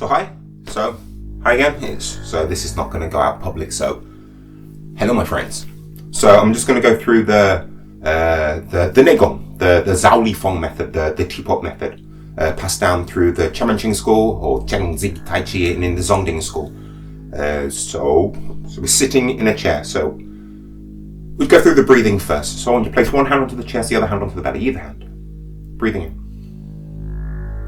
So hi again. So this is not going to go out public. So hello, my friends. So I'm just going to go through the Nei Gong, the Zhou Feng method, the teapot method, passed down through the Chamanqing school or Zhengzi Tai Chi in the Zongding school. So we're sitting in a chair. So we go through the breathing first. So I want you to place one hand onto the chest, the other hand onto the belly, either hand. Breathing in.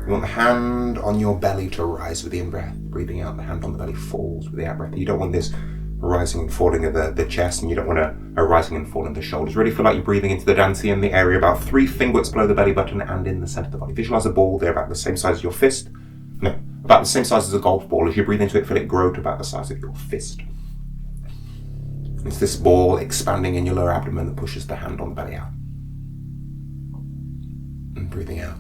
You want the hand on your belly to rise with the in-breath. Breathing out, the hand on the belly falls with the out-breath. You don't want this rising and falling of the chest, and you don't want a rising and falling of the shoulders. Really feel like you're breathing into the dantian, the area about 3 finger widths below the belly button and in the center of the body. Visualize a ball. They're about the same size as your fist. No, about the same size as a golf ball. As you breathe into it, feel it grow to about the size of your fist. It's this ball expanding in your lower abdomen that pushes the hand on the belly out. And breathing out.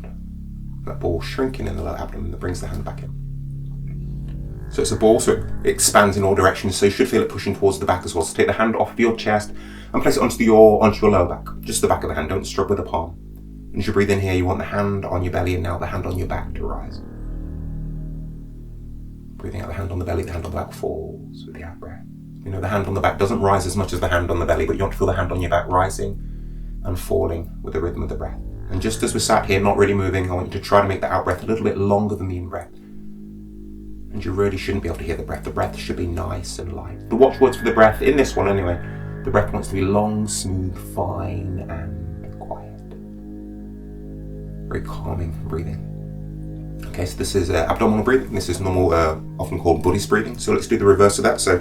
That ball shrinking in the lower abdomen that brings the hand back in. So it's a ball, so it expands in all directions, so you should feel it pushing towards the back as well. So take the hand off of your chest and place it onto your lower back, just the back of the hand, don't struggle with the palm. And as you breathe in here, you want the hand on your belly and now the hand on your back to rise. Breathing out, the hand on the belly, the hand on the back falls with the out breath. You know, the hand on the back doesn't rise as much as the hand on the belly, but you want to feel the hand on your back rising and falling with the rhythm of the breath. And just as we're sat here, not really moving, I want you to try to make the out-breath a little bit longer than the in-breath. And you really shouldn't be able to hear the breath. The breath should be nice and light. The watchwords for the breath, in this one anyway, the breath wants to be long, smooth, fine, and quiet. Very calming breathing. Okay, so this is abdominal breathing. This is normal, often called Buddhist breathing. So let's do the reverse of that. So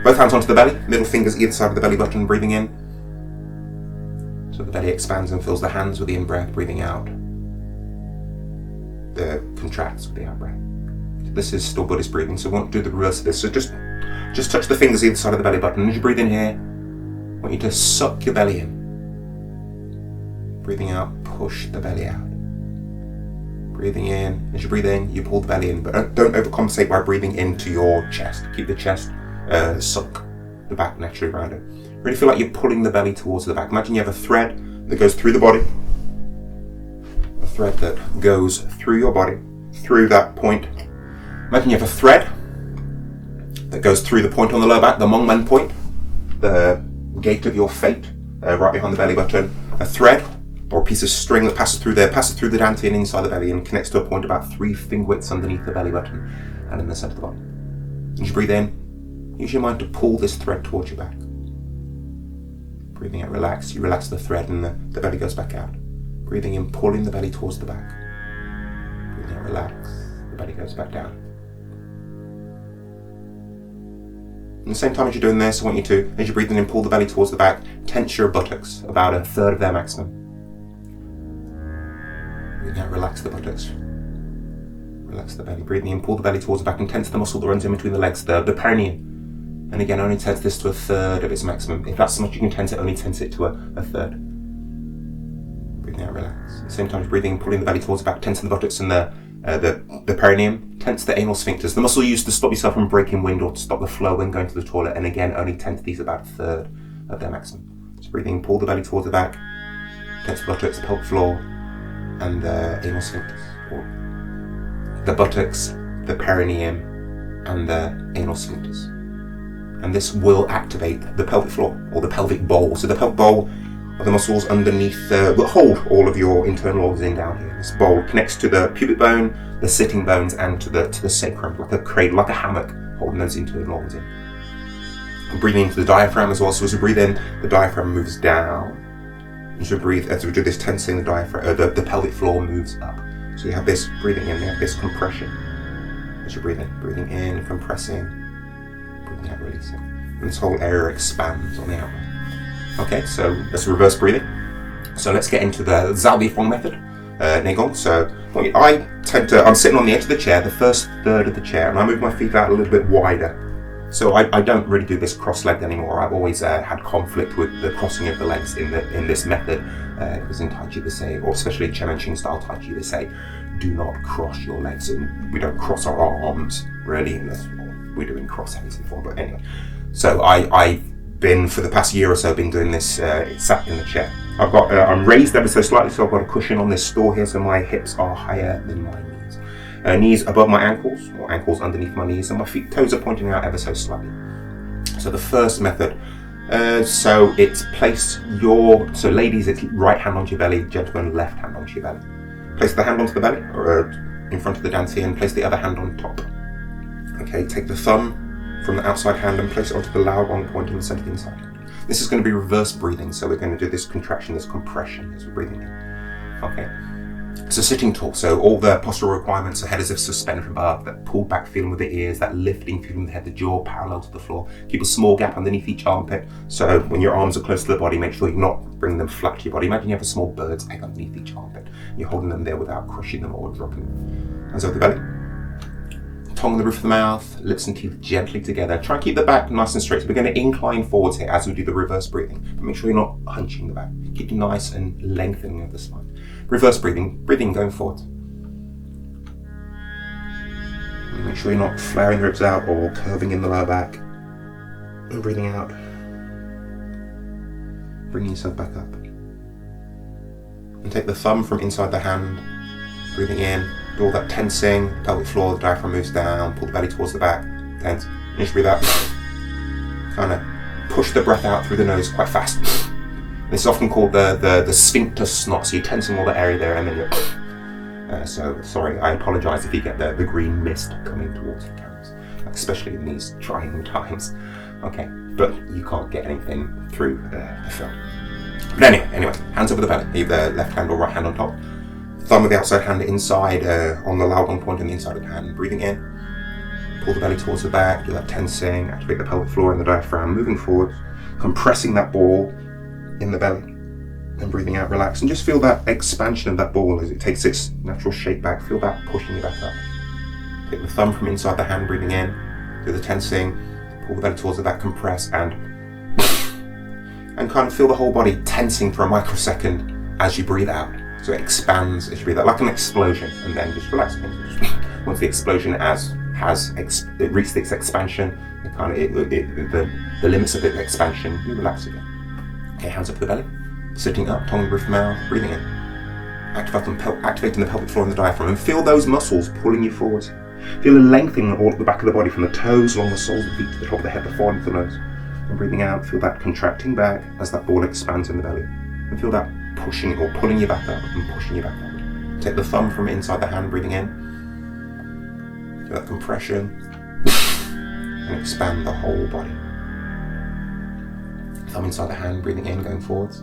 both hands onto the belly, middle fingers either side of the belly button, breathing in. So the belly expands and fills the hands with the in-breath, breathing out. The contracts with the out-breath. So this is still Buddhist breathing, so we want to do the reverse of this. So just touch the fingers either side of the belly button. As you breathe in here, I want you to suck your belly in. Breathing out, push the belly out. Breathing in. As you breathe in, you pull the belly in, but don't overcompensate by breathing into your chest. Keep the chest suck the back naturally around it. Really feel like you're pulling the belly towards the back. Imagine you have a thread that goes through the body. A thread that goes through your body, through that point. Imagine you have a thread that goes through the point on the lower back, the Mongmen point, the gate of your fate, right behind the belly button. A thread or a piece of string that passes through the dantian inside the belly and connects to a point about 3 finger widths underneath the belly button and in the center of the body. As you breathe in, use your mind to pull this thread towards your back. Breathing out, relax. You relax the thread and the belly goes back out. Breathing in, pulling the belly towards the back. Breathing out, relax. The belly goes back down. At the same time as you're doing this, I want you to, as you're breathing in, pull the belly towards the back, tense your buttocks, about 1/3 of their maximum. Breathing out, relax the buttocks. Relax the belly. Breathing in, pull the belly towards the back and tense the muscle that runs in between the legs, the perineum. And again, only tense this to 1/3 of its maximum. If that's so much you can tense it, only tense it to a 1/3. Breathing out, relax. At the same time as breathing, pulling the belly towards the back, tensing the buttocks and the perineum. Tense the anal sphincters, the muscle used to stop yourself from breaking wind or to stop the flow when going to the toilet. And again, only tense these about 1/3 of their maximum. So breathing, pull the belly towards the back, tense the buttocks, the pelvic floor, and the anal sphincters. The buttocks, the perineum, and the anal sphincters. And this will activate the pelvic floor or the pelvic bowl. So the pelvic bowl are the muscles underneath will hold all of your internal organs in down here. This bowl connects to the pubic bone, the sitting bones, and to the sacrum, like a cradle, like a hammock, holding those internal organs in. And breathing into the diaphragm as well. So as we breathe in, the diaphragm moves down. As we breathe, as we do this tensing, the diaphragm, the pelvic floor moves up. So you have this breathing in, you have this compression. As you breathe in, compressing. Breathing out, releasing. And this whole area expands on the out breath. Okay, so that's reverse breathing. So let's get into the Zhou Feng method, Nei Gong. So I'm sitting on the edge of the chair, the first third of the chair, and I move my feet out a little bit wider. So I don't really do this cross-legged anymore. I've always had conflict with the crossing of the legs in this method. Because in Tai Chi they say, or especially in Chamanqing style Tai Chi, they say, do not cross your legs. And we don't cross our arms, really, unless we're doing cross-heads before. But anyway, so I've been, for the past year or so, been doing this sat in the chair. I'm raised ever so slightly, so I've got a cushion on this stool here, so my hips are higher than my knees. Knees above my ankles, or ankles underneath my knees, and my toes are pointing out ever so slightly. So the first method, so it's so ladies, it's right hand onto your belly, gentlemen, left hand onto your belly. Place the hand onto the belly, or in front of the dancey, and place the other hand on top. Okay, take the thumb from the outside hand and place it onto the Lao Gong point in the center of the inside hand. This is going to be reverse breathing, so we're going to do this contraction, this compression as we're breathing in. Okay. So sitting tall, so all the postural requirements are head as if suspended from above, that pulled back feeling with the ears, that lifting feeling with the head, the jaw parallel to the floor. Keep a small gap underneath each armpit, so when your arms are close to the body, make sure you're not bringing them flat to your body. Imagine you have a small bird's egg underneath each armpit. You're holding them there without crushing them or dropping them. Hands over the belly. Tongue on the roof of the mouth, lips and teeth gently together. Try and keep the back nice and straight. So we're going to incline forwards here as we do the reverse breathing. But make sure you're not hunching the back. Keep it nice and lengthening of the spine. Reverse breathing going forward. And make sure you're not flaring the ribs out or curving in the lower back. And breathing out. Bringing yourself back up. And take the thumb from inside the hand. Breathing in. Do all that tensing, pelvic floor, the diaphragm moves down, pull the belly towards the back, tense. And just breathe out. Kind of push the breath out through the nose quite fast. This is often called the sphincter snot, so you're tensing all the area there and then you're... so, sorry, I apologise if you get the green mist coming towards the cameras, especially in these trying times. Okay, but you can't get anything through the film. But anyway, hands over the belly, either left hand or right hand on top. Thumb with the outside hand inside on the Lao Gong point on the inside of the hand. Breathing in, pull the belly towards the back, do that tensing, activate the pelvic floor and the diaphragm, moving forward, compressing that ball in the belly, and breathing out, relax, and just feel that expansion of that ball as it takes its natural shape back. Feel that pushing you back up. Take the thumb from inside the hand, breathing in, do the tensing, pull the belly towards the back, compress, and kind of feel the whole body tensing for a microsecond as you breathe out. So it expands as you breathe out, like an explosion, and then just relax. Once the explosion has reached its expansion, the limits of the expansion, you relax again. Okay, hands up to the belly, sitting up, tongue on the roof of the mouth, breathing in. Activating the pelvic floor and the diaphragm, and feel those muscles pulling you forward. Feel a lengthening all at the back of the body, from the toes along the soles of the feet to the top of the head, the forehead to the nose. And breathing out, feel that contracting back as that ball expands in the belly. And feel that pushing or pulling you back up and pushing you back up. Take the thumb from inside the hand, breathing in. Do that compression. And expand the whole body. Thumb inside the hand, breathing in, going forwards.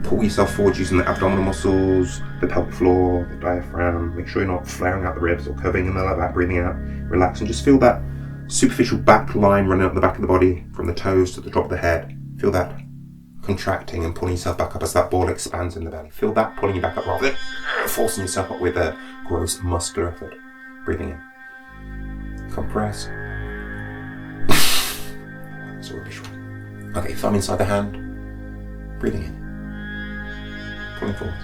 Pull yourself forward using the abdominal muscles, the pelvic floor, the diaphragm. Make sure you're not flaring out the ribs or curving in the lower back, breathing out. Relax and just feel that superficial back line running up the back of the body from the toes to the top of the head. Feel that contracting and pulling yourself back up as that ball expands in the belly. Feel that pulling you back up rather than forcing yourself up with a gross muscular effort. Breathing in. Compress. That's a rubbish one. Okay, thumb inside the hand. Breathing in. Pulling forward.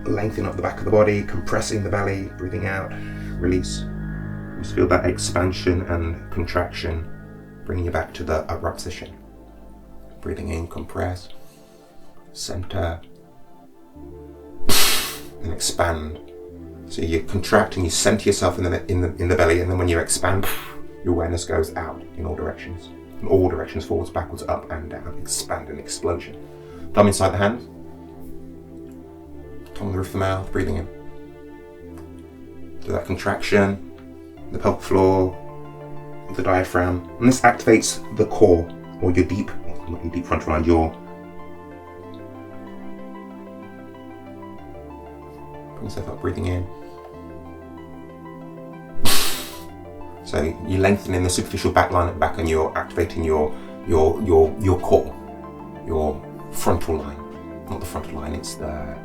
Lengthening up the back of the body, compressing the belly, breathing out, release. Just feel that expansion and contraction, bringing you back to the upright position. Breathing in, compress, center, and expand. So you're contracting, you center yourself in the belly, and then when you expand, your awareness goes out in all directions. In all directions, forwards, backwards, up and down. Expand and explosion. Thumb inside the hand. Tongue on the roof of the mouth, breathing in. Do that contraction, the pelvic floor, the diaphragm. And this activates the core, or your deep frontal line, Bring yourself up, breathing in. So you're lengthening the superficial back line at the back, and you're activating your core, your frontal line. Not the frontal line, it's the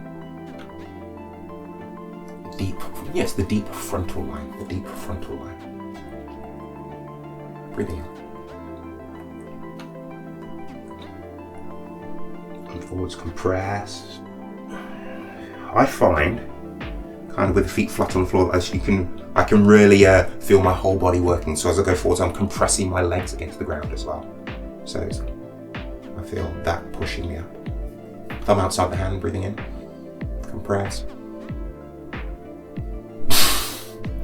deep frontal line. The deep frontal line. Breathing in. And forwards, compress. I find, kind of with the feet flat on the floor, I can really feel my whole body working. So as I go forwards, I'm compressing my legs against the ground as well. So I feel that pushing me up. Thumb outside the hand, breathing in. compress,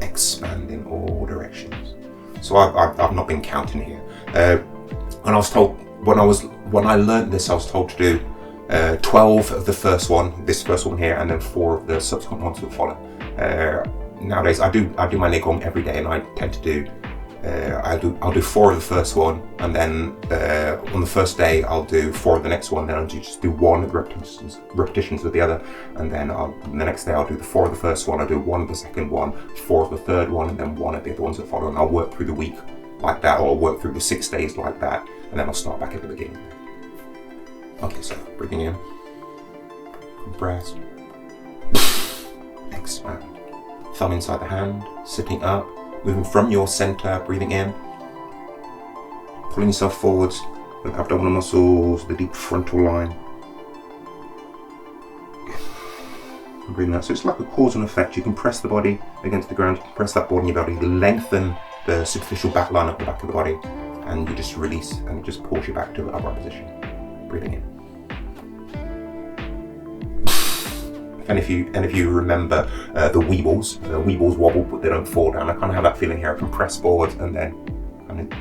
expand in all directions. So I've not been counting here. And I was told when I learned this, I was told to do 12 of the first one, this first one here, and then 4 of the subsequent ones that follow. Nowadays, I do my Nei Gong every day, and I tend to do. I'll do 4 of the first one, and then on the first day I'll do 4 of the next one. Then I'll just do 1 of the repetitions of the other, and then the next day I'll do the 4 of the first one. I'll do 1 of the second one, 4 of the third one, and then 1 of the other ones that follow. And I'll work through the week like that, or I'll work through the 6 days like that, and then I'll start back at the beginning. Okay, so breathing in, compress, expand. Thumb inside the hand, sitting up. Moving from your center, breathing in, pulling yourself forwards with abdominal muscles, the deep frontal line. And breathing out. So it's like a cause and effect. You can press the body against the ground, you can press that body in your body, lengthen the superficial back line up the back of the body, and you just release and it just pulls you back to the upright position. Breathing in. And if you remember the weebles wobble but they don't fall down. I kind of have that feeling here. I can press forward and then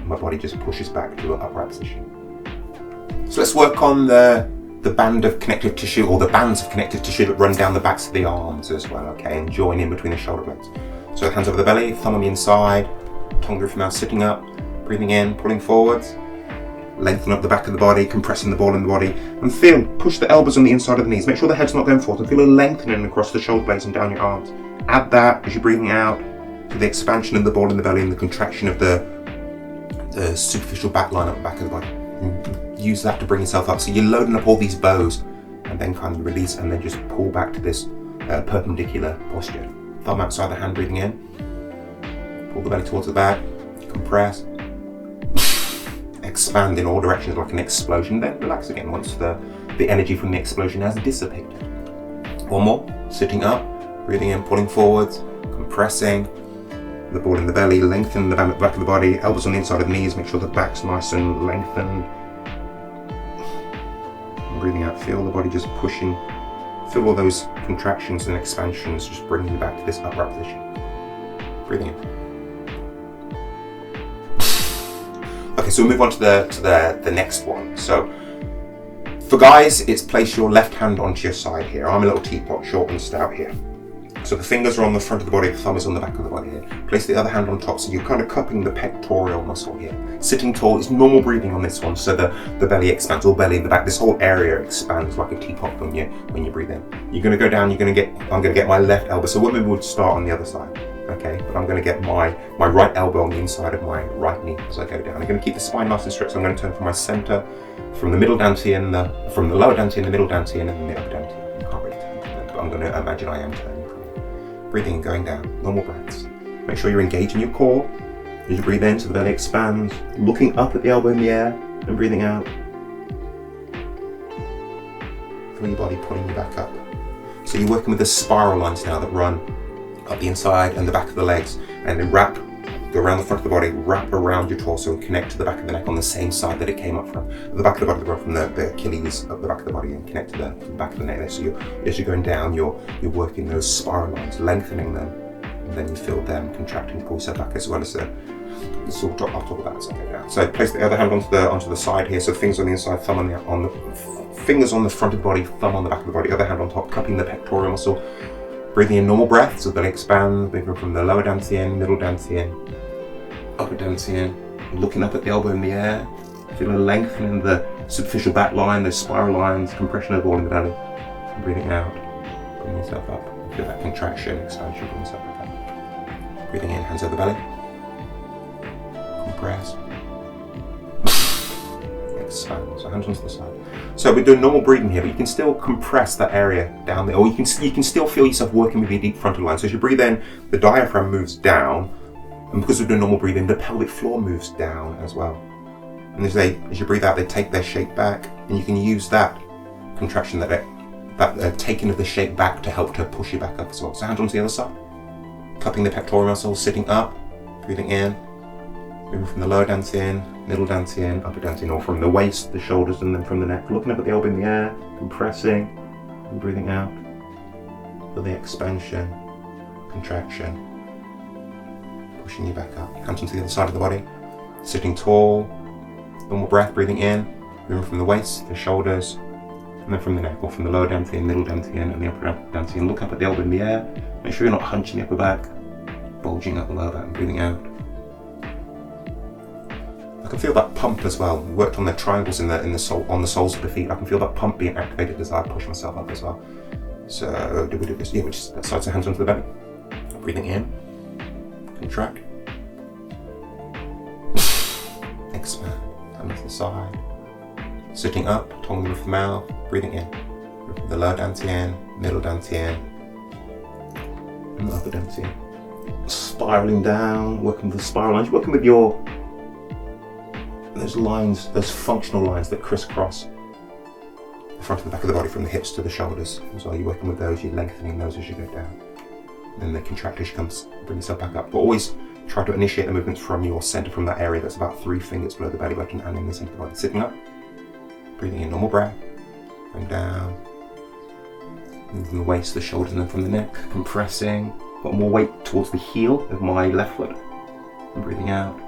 my body just pushes back to an upright position. So let's work on the band of connective tissue, or the bands of connective tissue that run down the backs of the arms as well, okay, and join in between the shoulder blades. So hands over the belly, thumb on the inside, tongue through the mouth, sitting up, breathing in, pulling forwards. Lengthen up the back of the body, compressing the ball in the body, and push the elbows on the inside of the knees. Make sure the head's not going forward, and feel a lengthening across the shoulder blades and down your arms. Add that as you're breathing out to the expansion of the ball in the belly and the contraction of the superficial back line up the back of the body. And use that to bring yourself up. So you're loading up all these bows, and then kind of release, and then just pull back to this perpendicular posture. Thumb outside the hand, breathing in. Pull the belly towards the back, compress. Expand in all directions like an explosion, then relax again once the energy from the explosion has dissipated. One more, sitting up, breathing in, pulling forwards, compressing the ball in the belly, lengthen the back of the body, elbows on the inside of the knees, make sure the back's nice and lengthened. And breathing out, feel the body just pushing, feel all those contractions and expansions just bringing you back to this upright position. Breathing in. Okay, so we'll move on to the next one. So for guys, it's place your left hand onto your side here. I'm a little teapot, short and stout here. So the fingers are on the front of the body, the thumb is on the back of the body here. Place the other hand on top, so you're kind of cupping the pectoral muscle here. Sitting tall, it's normal breathing on this one, so the belly expands, all belly in the back. This whole area expands like a teapot when you breathe in. You're going to go down, I'm going to get my left elbow. So women would start on the other side. Okay, but I'm going to get my right elbow on the inside of my right knee as I go down. I'm going to keep the spine nice and straight, so I'm going to turn from my center, from the middle dantian, from the lower dantian, the middle dantian, and then the upper dantian. You can't really turn, but I'm going to imagine I am turning. Breathing and going down, normal breaths. Make sure you're engaging your core as you breathe in, so the belly expands, looking up at the elbow in the air, and breathing out. Feel your body pulling you back up. So you're working with the spiral lines now that run up the inside and the back of the legs, and then go around the front of the body, wrap around your torso and connect to the back of the neck on the same side that it came up from. The back of the body, go from the Achilles up the back of the body and connect to the back of the neck there. So as you're going down, you're working those spiral lines, lengthening them, and then you feel them contracting to pull yourself back, as well as I'll talk about that as I go down. So place the other hand onto the side here, so fingers on the inside, thumb on the fingers on the front of the body, thumb on the back of the body, other hand on top, cupping the pectoral muscle. Breathing in normal breaths, so the belly expands, moving from the lower dantian, middle dantian, upper dantian, looking up at the elbow in the air, feeling lengthening the superficial back line, those spiral lines, compression of the ball in the belly, and breathing out, bringing yourself up, feel that contraction, expansion, bring yourself back up. Breathing in, hands over the belly, compress, expand, so hands onto the side. So we're doing normal breathing here, but you can still compress that area down there, or you can still feel yourself working with your deep frontal line. So as you breathe in, the diaphragm moves down, and because we're doing normal breathing, the pelvic floor moves down as well. And as you breathe out, they take their shape back, and you can use that contraction, that taking of the shape back to help to push you back up as well. So hands onto the other side, cupping the pectoral muscles, sitting up, breathing in, moving from the lower dantian, middle dantian, upper dantian, or from the waist, the shoulders, and then from the neck, looking up at the elbow in the air, compressing, and breathing out. Feel the expansion, contraction, pushing you back up. Hands onto the other side of the body. Sitting tall. Normal breath, breathing in, moving from the waist, the shoulders, and then from the neck, or from the lower dantian, middle dantian, and the upper dantian. Look up at the elbow in the air. Make sure you're not hunching the upper back, bulging up the lower back, and breathing out. I can feel that pump as well. We worked on the triangles on the soles of the feet. I can feel that pump being activated as I push myself up as well. So do we do this? Yeah, we just side the hands onto the belly. Breathing in, contract, expand, hand to the side. Sitting up, tongue with the mouth, breathing in. The lower dantian, middle dantian, and the upper dantian. Spiraling down, working with the spiral lines, working with those lines, those functional lines that crisscross the front and the back of the body from the hips to the shoulders. As well, you're working with those, you're lengthening those as you go down. And then the contract as you bring yourself back up. But always try to initiate the movements from your center, from that area that's about 3 fingers below the belly button and in the center of the body. Sitting up, breathing in, normal breath, going down, moving the waist, the shoulders, and then from the neck, compressing. Got more weight towards the heel of my left foot. And breathing out,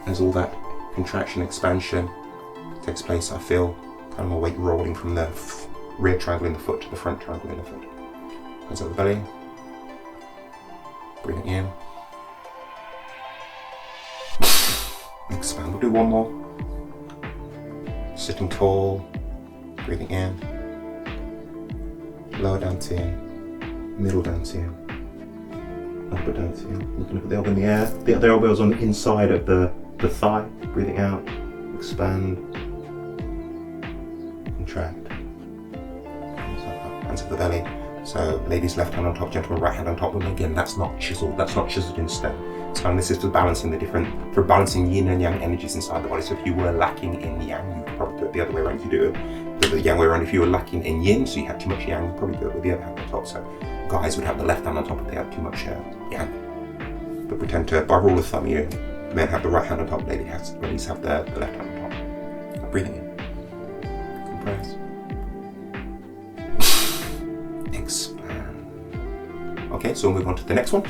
as all that contraction, expansion takes place, I feel kind of more weight rolling from the rear triangle in the foot to the front triangle in the foot. Hands up the belly. Breathing in. Expand. We'll do one more. Sitting tall. Breathing in. Lower dantian. Middle dantian. Upper dantian. Looking up at the elbow in the air. The other elbow is on the inside of the thigh. Breathing out. Expand. Contract. Hands up the belly. So ladies left hand on top, gentlemen right hand on top. And again, that's not chiseled. That's not chiseled in stone. So this is for balancing for balancing yin and yang energies inside the body. So if you were lacking in yang, you could probably do it the other way around. If you do it the yang way around, if you were lacking in yin, so you had too much yang, you'd probably do it with the other hand on top. So guys would have the left hand on top if they had too much yang. But we tend to, by rule of thumb, men have the right hand on top, ladies at least have the left hand on top. Breathing in. Compress. Expand. Okay, so we'll move on to the next one.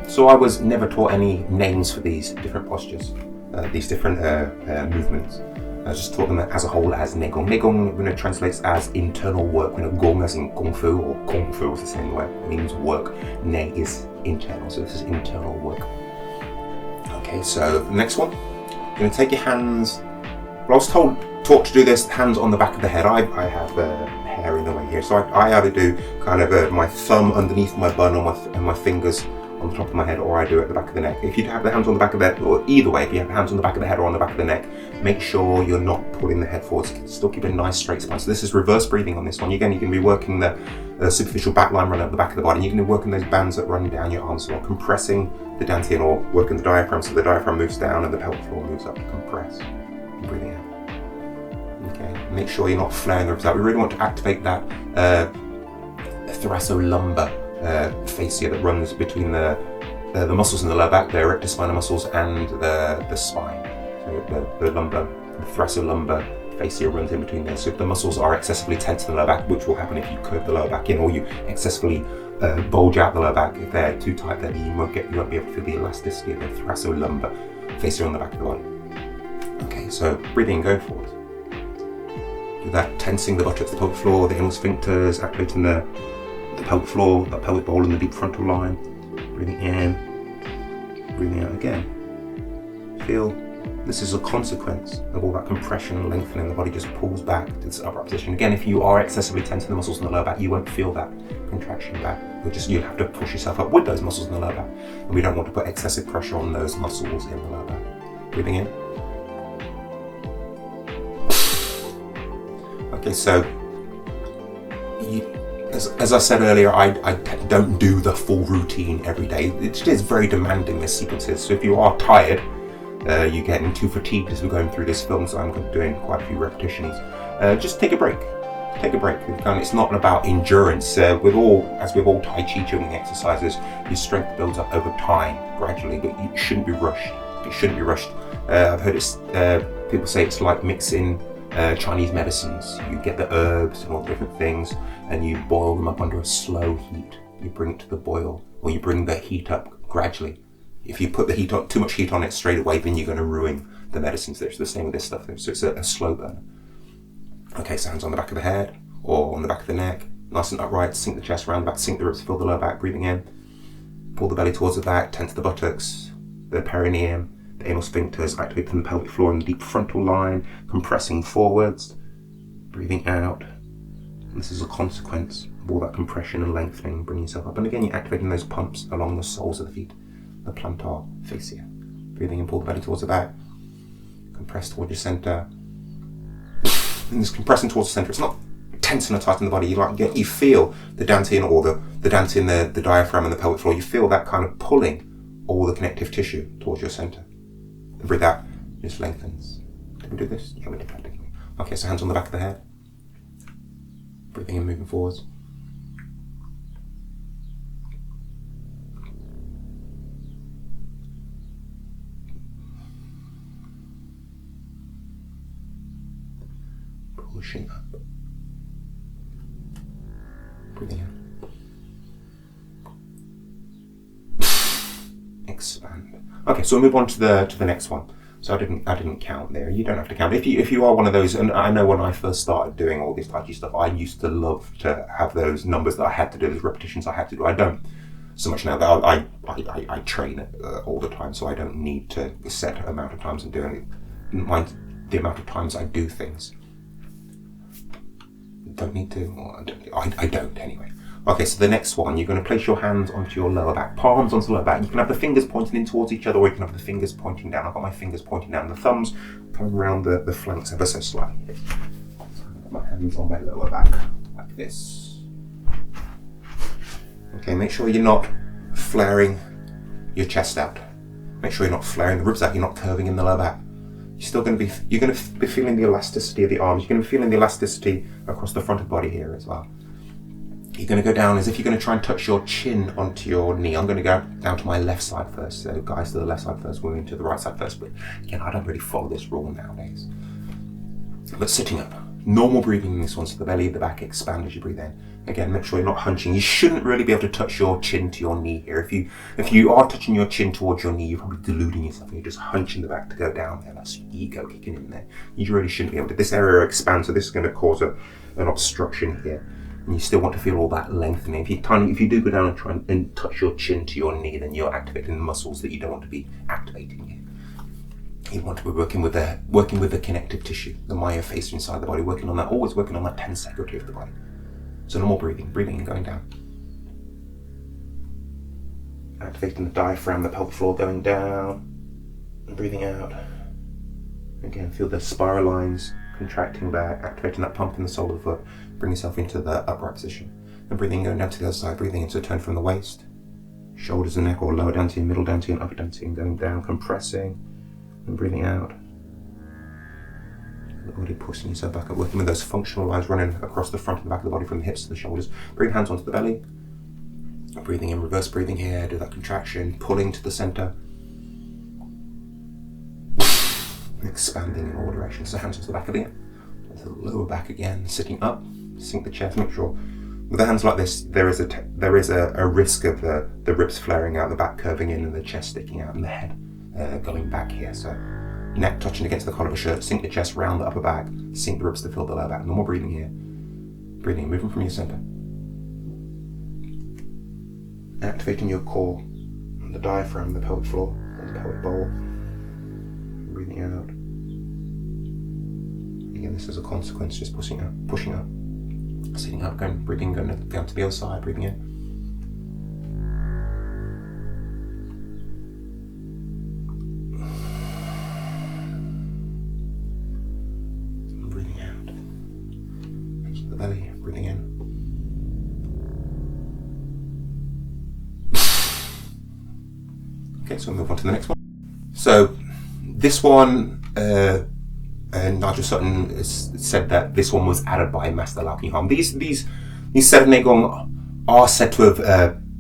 So I was never taught any names for these different postures, these different movements. I just taught them as a whole as Nei Gong. Nei Gong translates as internal work. Gong as in Kung Fu, or Kung Fu is the same way. It means work. Nei is internal, so this is internal work. Okay, so the next one. You're going to take your hands. Well, I was taught to do this, hands on the back of the head. I have hair in the way here, so I either do kind of my thumb underneath my bun and my fingers on the top of my head, or I do it at the back of the neck. If you have the hands on the back of the head, or either way, if you have the hands on the back of the head or on the back of the neck, make sure you're not pulling the head forwards. Still keep a nice straight spine. So this is reverse breathing on this one. Again, you're going to be working the superficial back line running up the back of the body. And you're going to be working those bands that run down your arms, or compressing the dantian, or working the diaphragm, so the diaphragm moves down and the pelvic floor moves up to compress. And breathing out. Okay, make sure you're not flaring the ribs out. We really want to activate that thoracolumbar fascia that runs between the muscles in the lower back, the erector spinal muscles, and the spine. So the thoracolumbar fascia runs in between there. So if the muscles are excessively tense in the lower back, which will happen if you curve the lower back in, or you excessively bulge out the lower back, if they're too tight, then you won't be able to feel the elasticity of the thoracolumbar fascia on the back of the body. Okay, so breathing, go forward. Do that, tensing the buttocks, the pelvic floor, the anal sphincters, activating the pelvic floor, the pelvic bowl, and the deep frontal line. Breathing in, breathing out again. Feel this is a consequence of all that compression and lengthening. The body just pulls back to this upright position. Again, if you are excessively tensing the muscles in the lower back, you won't feel that contraction back. You'll have to push yourself up with those muscles in the lower back. And we don't want to put excessive pressure on those muscles in the lower back. Breathing in. Okay, so as I said earlier, I don't do the full routine every day. It is very demanding, this sequence is. So if you are tired, you're getting too fatigued as we're going through this film, so I'm doing quite a few repetitions. Just take a break. Take a break. And it's not about endurance. As with all Tai Chi tuning exercises, your strength builds up over time, gradually, but it shouldn't be rushed. It shouldn't be rushed. I've heard people say it's like mixing Chinese medicines. You get the herbs and all the different things, and you boil them up under a slow heat. You bring it to the boil, or you bring the heat up gradually. If you put the heat on, too much heat on it straight away, then you're going to ruin the medicines. It's the same with this stuff. So it's a slow burn. Okay, so hands on the back of the head or on the back of the neck, nice and upright. Sink the chest around the back, sink the ribs, fill the lower back. Breathing in, pull the belly towards the back, tense the buttocks, the perineum, the anal sphincters, activating the pelvic floor and the deep frontal line, compressing forwards. Breathing out. This is a consequence of all that compression and lengthening, bringing yourself up. And again, you're activating those pumps along the soles of the feet, the plantar fascia. Breathing in, pull the belly towards the back, compress towards your center. And this compressing towards the center, it's not tensing or tightening the body. You feel the dantian or the dantian, the diaphragm and the pelvic floor. You feel that kind of pulling all the connective tissue towards your center. And breathe out, just lengthens. Did we do this? Yeah, we did that, didn't we? Okay, so hands on the back of the head. Breathing in, moving forwards. Pushing up. Breathing in. Expand. Okay, so we'll move on to the next one. So I didn't count there. You don't have to count. If you are one of those, and I know when I first started doing all this Tai Chi stuff, I used to love to have those numbers that I had to do, those repetitions I had to do. I don't so much now that I train it all the time, so I don't need to set an amount of times I'm doing it. Mind the amount of times I do things. Don't need to, or I don't anyway. Okay, so the next one, you're going to place your hands onto your lower back, palms onto the lower back. You can have the fingers pointing in towards each other, or you can have the fingers pointing down. I've got my fingers pointing down, the thumbs coming around the flanks ever so slightly. So I've got my hands on my lower back, like this. Okay, make sure you're not flaring your chest out. Make sure you're not flaring the ribs out, you're not curving in the lower back. You're going to be feeling the elasticity of the arms. You're going to be feeling the elasticity across the front of the body here as well. You're going to go down as if you're going to try and touch your chin onto your knee. I'm going to go down to my left side first. So guys to the left side first, women to the right side first. But again, I don't really follow this rule nowadays. But sitting up, normal breathing in this one. So the belly, the back expand as you breathe in. Again, make sure you're not hunching. You shouldn't really be able to touch your chin to your knee here. If you are touching your chin towards your knee, you're probably deluding yourself. You're just hunching the back to go down there. That's your ego kicking in there. You really shouldn't be able to. This area expands, so this is going to cause an obstruction here. And you still want to feel all that lengthening. If you do go down and try and touch your chin to your knee, then you're activating the muscles that you don't want to be activating here. You want to be working with the connective tissue, the myofascia inside the body, working on that, always working on that tense integrity of the body. So normal breathing and going down. Activating the diaphragm, the pelvic floor going down, and breathing out. Again, feel the spiral lines contracting back, activating that pump in the sole of the foot. Bring yourself into the upright position. And breathing, going down to the other side, breathing into a turn from the waist, shoulders and neck, or lower dantian, middle dantian, upper dantian, going down, compressing, and breathing out. The body pushing yourself back up, working with those functional lines running across the front and the back of the body from the hips to the shoulders. Bring hands onto the belly. Breathing in, reverse breathing here, do that contraction, pulling to the center. Expanding in all directions. So hands onto the back again. To the lower back again, sitting up, sink the chest, make sure. With the hands like this, there is a risk of the ribs flaring out, the back curving in and the chest sticking out and the head going back here. So neck touching against the collar of a shirt, sink the chest round the upper back, sink the ribs to fill the lower back. Normal breathing here. Breathing, moving from your center. Activating your core, the diaphragm, the pelvic floor, and the pelvic bowl. Breathing out. Again, this is a consequence, just pushing up, sitting up, breathing, going down to the other side, breathing in. Breathing out. Into the belly, breathing in. Okay, so we'll move on to the next one. So this one, and Nigel Sutton said that this one was added by Master Lau Pi Hom. These Feng Nei Gong are said to have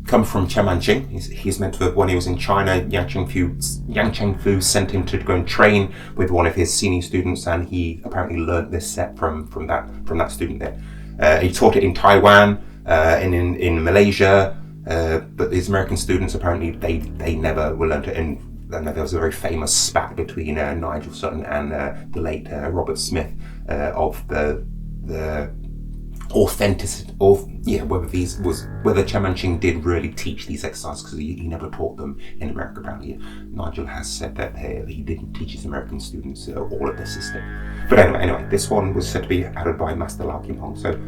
come from Chen Manqing. He's meant to have, when he was in China, Yang Chengfu sent him to go and train with one of his senior students, and he apparently learned this set from that student there. He taught it in Taiwan, in Malaysia, but these American students apparently they never were learned it. And there was a very famous spat between Nigel Sutton and the late Robert Smith of the authenticity, whether Chen Manqing did really teach these exercises, because he never taught them in America. Apparently, Nigel has said that he didn't teach his American students all of the system. But anyway, this one was said to be added by Master Lau Kim Hong. So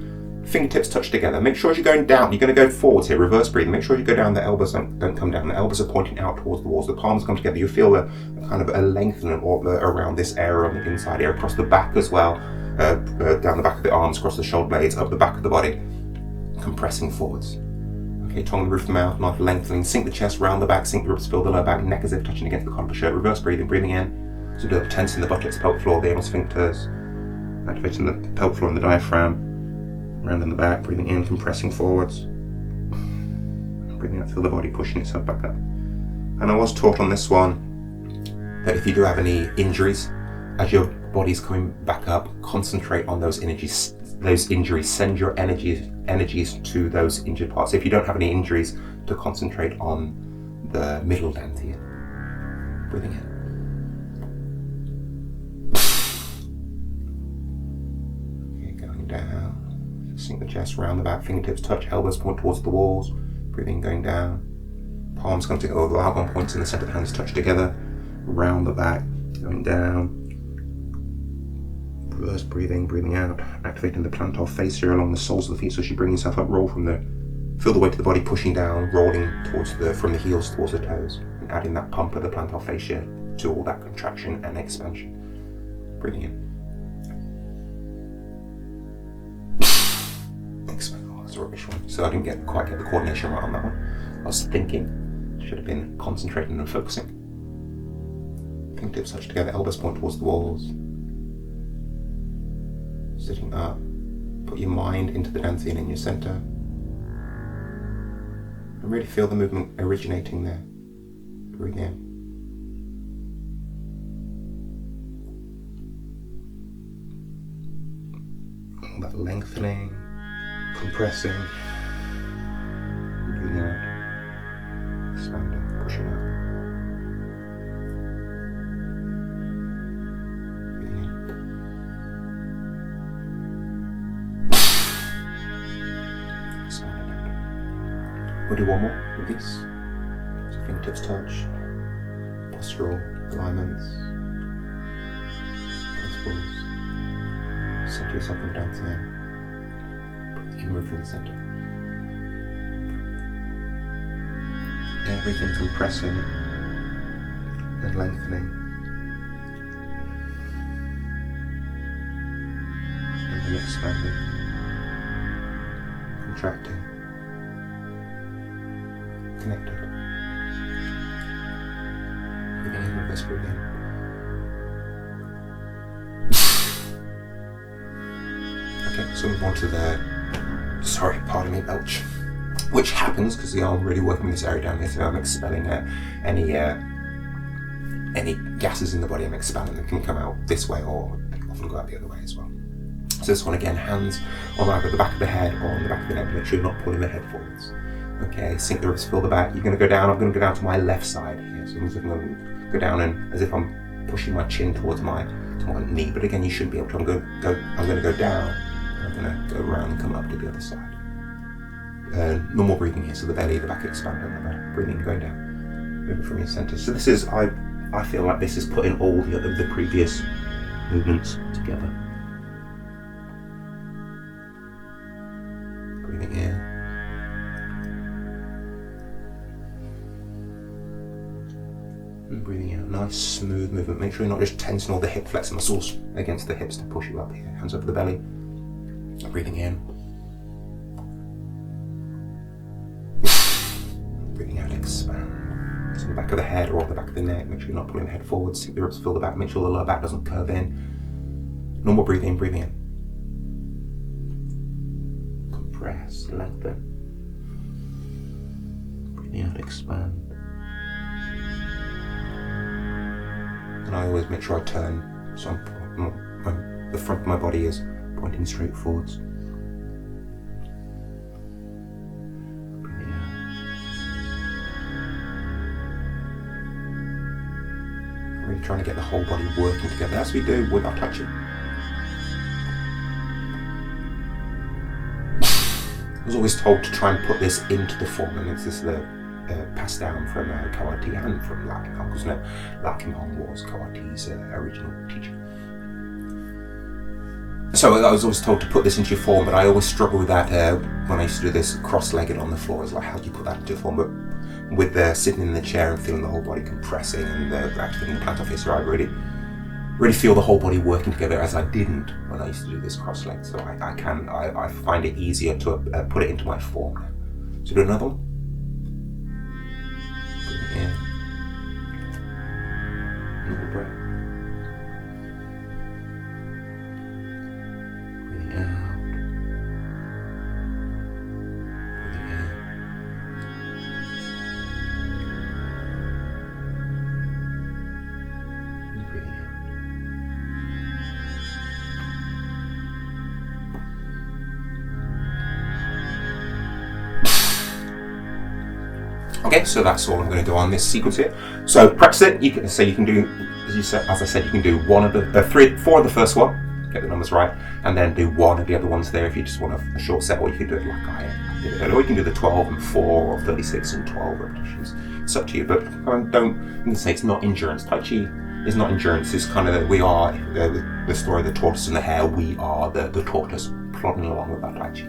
fingertips touch together. Make sure as you're going down, you're going to go forwards here, reverse breathing. Make sure you go down, the elbows don't come down. The elbows are pointing out towards the walls. The palms come together. You feel a kind of a lengthening around this area on the inside here, across the back as well. Down the back of the arms, across the shoulder blades, up the back of the body, compressing forwards. Okay, tongue on the roof of the mouth lengthening. Sink the chest, round the back, sink the ribs, fill the lower back, neck as if touching against the collar of the shirt. Reverse breathing, breathing in. So do tensing the buttocks, pelvic floor, the anal sphincters, activating the pelvic floor and the diaphragm. Round in the back, breathing in, compressing forwards. Breathing out, feel the body pushing itself back up. And I was taught on this one that if you do have any injuries, as your body's coming back up, concentrate on those injuries. Send your energies to those injured parts. If you don't have any injuries, to concentrate on the middle dantian. Breathing in. Okay, going down. Sink the chest, round the back, fingertips touch, elbows point towards the walls. Breathing, going down. Palms come together, the elbow points in the center of the hands touch together. Round the back, going down. Reverse breathing, breathing out, activating the plantar fascia along the soles of the feet. So as you bring yourself up, roll feel the weight of the body pushing down, rolling from the heels towards the toes, and adding that pump of the plantar fascia to all that contraction and expansion. Breathing in. Expand. Oh, that's a rubbish one. So I didn't quite get the coordination right on that one. I was thinking, should have been concentrating and focusing. Fingertips touch together, elbows point towards the walls. Sitting up, put your mind into the dantian in your center, and really feel the movement originating there. Breathe in. All that lengthening, compressing, breathing out, expanding, pushing out. We'll do one more with these. So fingertips touch, postural alignments, principles. Center yourself in dantian. You move through the center. Everything compressing and lengthening. And then expanding, contracting. Connected. Breathing in, reverse breathing. Okay, so move on to pardon me, belch. Which happens because I'm really working with this area down here, so I'm expelling any gases in the body. I'm expelling them, can come out this way or often go out the other way as well. So this one again, hands on either the back of the head or on the back of the neck, make sure you're not pulling the head forwards. Okay, sink the ribs, fill the back. You're going to go down. I'm going to go down to my left side here. So I'm going to go down and as if I'm pushing my chin towards my knee. But again, you shouldn't be able to. I'm going to go down. And I'm going to go around and come up to the other side. Normal breathing here. So the belly, the back expanding, the back breathing, going down, moving from your center. So this is I feel like this is putting all the previous movements together. Breathing in. And breathing out, nice smooth movement. Make sure you're not just tensing all the hip flexor muscles against the hips to push you up here. Hands over the belly. Breathing in. Breathing out, expand. So the back of the head or the back of the neck. Make sure you're not pulling the head forward. Sink the ribs, fill the back. Make sure the lower back doesn't curve in. Normal breathing, breathing in. Compress, lengthen. Breathing out, expand. And I always make sure I turn so the front of my body is pointing straight forwards. Breathing out. Really trying to get the whole body working together as we do without touching. I was always told to try and put this into the form, and this is the passed down from Kawati and from Lakim Hong, because Lakim Hong was Kawati's original teacher. So I was always told to put this into your form, but I always struggle with that when I used to do this cross-legged on the floor. It's like, how do you put that into a form? But with sitting in the chair and feeling the whole body compressing and activating the plantar fascia, I really feel the whole body working together, as I didn't when I used to do this cross-legged. So I find it easier to put it into my form now. So do another one. Breathing in. Another breath. Breathing out. Breathing in. And breathing out. Okay, so that's all I'm going to do on this sequence here. So practice it. You can do, as I said, you can do four of the first one, get the numbers right, and then do one of the other ones there if you just want a short set, or you can do it like I did it earlier. Or you can do the 12 and 4, or 36 and 12 repetitions. It's up to you, but I'm going to say it's not endurance. Tai Chi is not endurance. It's kind of we are the story of the tortoise and the hare. We are the tortoise plodding along with our Tai Chi.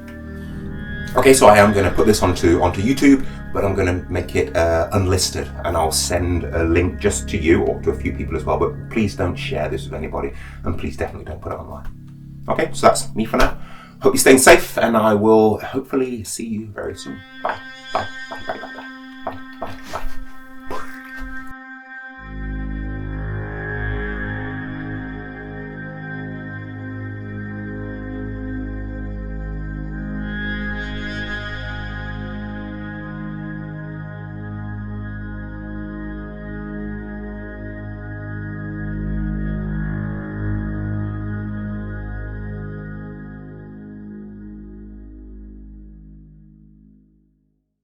Okay, so I am going to put this onto YouTube, but I'm going to make it unlisted, and I'll send a link just to you or to a few people as well, but please don't share this with anybody, and please definitely don't put it online. Okay, so that's me for now. Hope you're staying safe, and I will hopefully see you very soon. Bye, bye, bye, bye, bye.